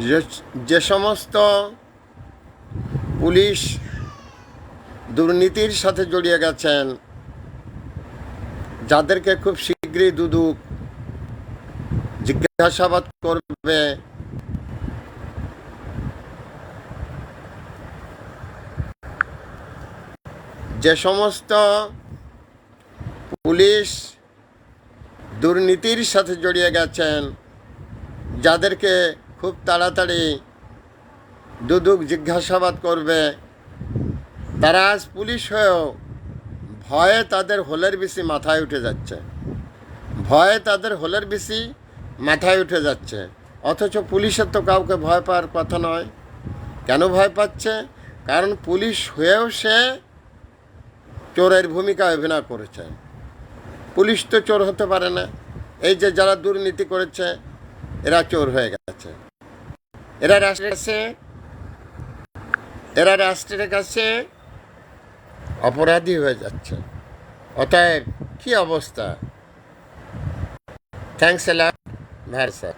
যে যে সমস্ত পুলিশ দুর্নীতির সাথে জড়িয়ে গেছেন, যাদেরকে খুব শীঘ্রই দুদক জিজ্ঞাসাবাদ করবে, যে সমস্ত পুলিশ দুর্নীতির সাথে জড়িয়ে গেছেন, যাদেরকে খুব তাড়াতাড়ি দুদক জিজ্ঞাসাবাদ করবে, তারা আজ পুলিশ হয়েও ভয়ে তাদের হোলের বেশি মাথায় উঠে যাচ্ছে, ভয়ে তাদের হোলের বেশি মাথায় উঠে যাচ্ছে। অথচ পুলিশের তো কাউকে ভয় পাওয়ার কথা নয়। কেন ভয় পাচ্ছে? কারণ পুলিশ হয়েও সে চোরের ভূমিকা অভিনয় করেছে। পুলিশ তো চোর হতে পারে না। এই যে যারা দুর্নীতি করেছে, এরা চোর হয়ে গেছে। এরা রাষ্ট্রের কাছে অপরাধী হয়ে যাচ্ছে। অতএব কি অবস্থা? থ্যাংকস এ লট, ভার স্যার।